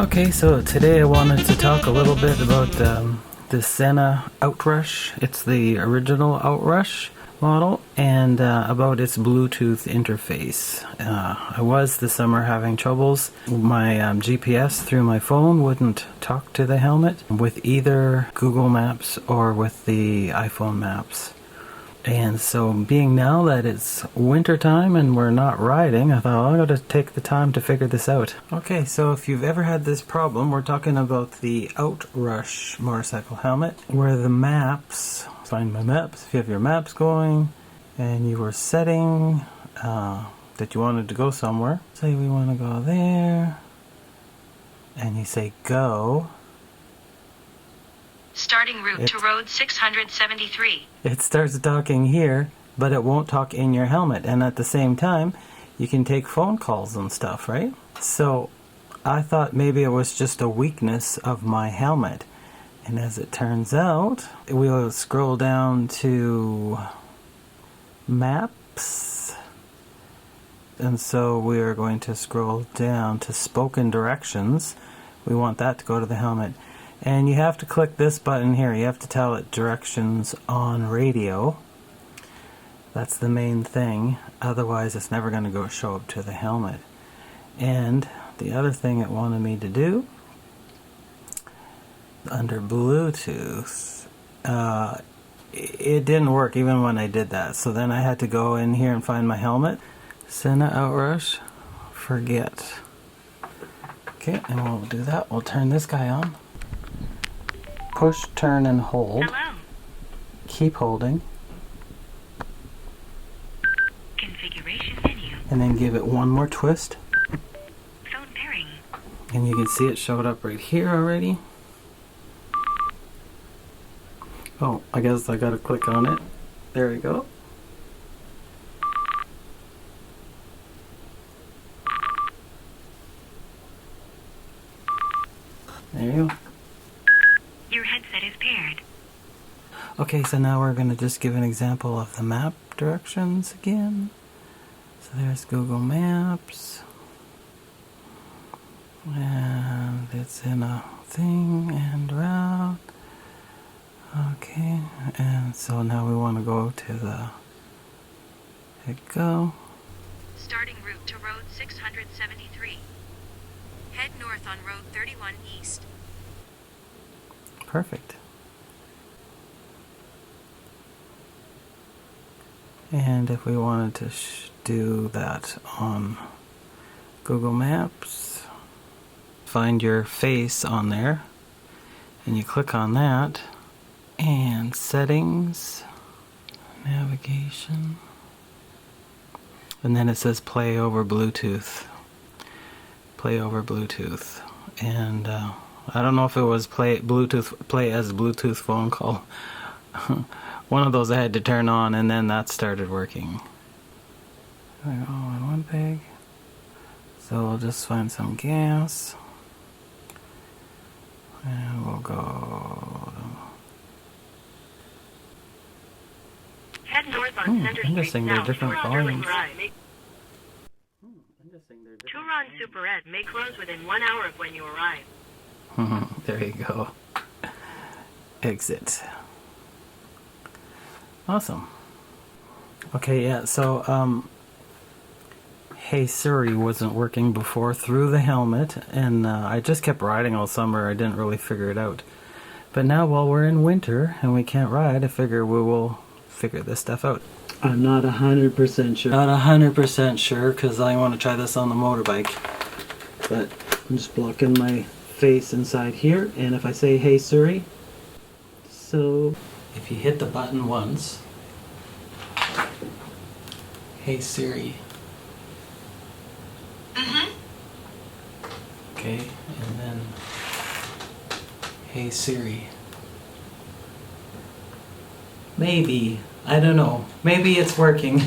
Okay, so today I wanted to talk a little bit about the Sena Outrush. It's the original Outrush model, and about its Bluetooth interface. I was this summer having troubles. My GPS through my phone wouldn't talk to the helmet with either Google Maps or with the iPhone Maps. And so being now that it's winter time and we're not riding, I thought, I gotta take the time to figure this out. Okay, so if you've ever had this problem, we're talking about the Outrush motorcycle helmet, where the maps, find my maps, if you have your maps going, and you were setting that you wanted to go somewhere. Say we want to go there, and you say go. Starting route to road 673. It starts talking here, but it won't talk in your helmet. And at the same time, you can take phone calls and stuff, right? So I thought maybe it was just a weakness of my helmet. And as it turns out, we'll scroll down to Maps. And so we are going to scroll down to Spoken Directions. We want that to go to the helmet. And you have to click this button here. You have to tell it directions on radio. That's the main thing. Otherwise, it's never going to show up to the helmet. And the other thing it wanted me to do, under Bluetooth, it didn't work even when I did that. So then I had to go in here and find my helmet. Sena Outrush, forget. Okay, and we'll do that. We'll turn this guy on. Push, turn, and hold. Hello. Keep holding. Configuration menu. And then give it one more twist. Phone pairing. And you can see it showed up right here already. Oh, I guess I gotta click on it. There we go. There you go. Your headset is paired. Okay, so now we're going to just give an example of the map directions again. So there's Google Maps. And it's in a thing and route. Okay, and so now we want to go to the... Hit go. Starting route to road 673. Head north on road 31 east. Perfect. And if we wanted to do that on Google Maps, find your face on there, and you click on that, and settings, navigation, and then it says play over Bluetooth. Play over Bluetooth. And I don't know if it was play as Bluetooth phone call. One of those I had to turn on, and then that started working. There we go on one peg. So we'll just find some gas. And we'll go... Head north on Center interesting, Street they're different volumes. Turon Super Ed may close within 1 hour of when you arrive. There you go. Exit. Awesome. Okay, yeah, so Hey Siri wasn't working before through the helmet, and I just kept riding all summer. I didn't really figure it out. But now while we're in winter and we can't ride, I figure we will figure this stuff out. I'm not 100% sure. Not 100% sure, because I want to try this on the motorbike. But I'm just blocking my face inside here, and if I say Hey Siri, so if you hit the button once, Hey Siri. Okay, and then Hey Siri. Maybe, I don't know, maybe it's working,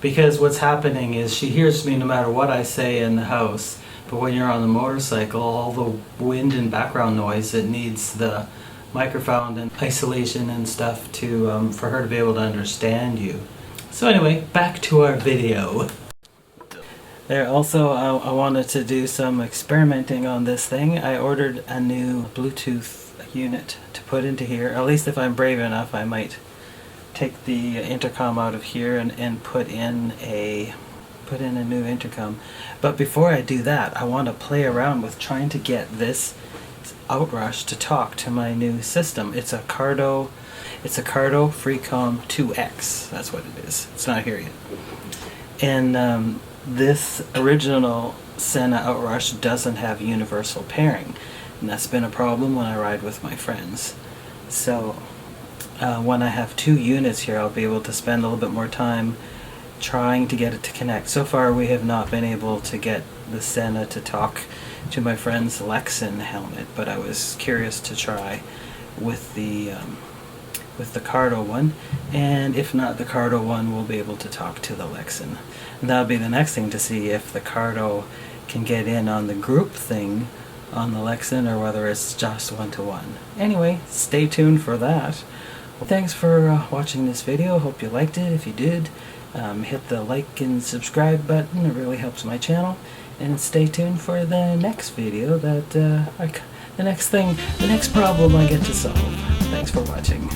because what's happening is she hears me no matter what I say in the house, but when you're on the motorcycle, all the wind and background noise, it needs the microphone and isolation and stuff to for her to be able to understand you. So anyway, back to our video. There also, I wanted to do some experimenting on this thing. I ordered a new Bluetooth unit to put into here. At least if I'm brave enough, I might take the intercom out of here and put in a new intercom. But before I do that, I want to play around with trying to get this Outrush to talk to my new system. It's a Cardo Freecom 2X. That's what it is. It's not here yet. And this original Sena Outrush doesn't have universal pairing, and that's been a problem when I ride with my friends. So when I have two units here, I'll be able to spend a little bit more time trying to get it to connect. So far we have not been able to get the Sena to talk to my friend's Lexan helmet, but I was curious to try with the Cardo one, and if not the Cardo one, we'll be able to talk to the Lexan. And that'll be the next thing, to see if the Cardo can get in on the group thing on the Lexan or whether it's just one-to-one. Anyway, stay tuned for that. Well, thanks for watching this video. Hope you liked it. If you did, hit the like and subscribe button. It really helps my channel. And stay tuned for the next video, that the next problem I get to solve. Thanks for watching.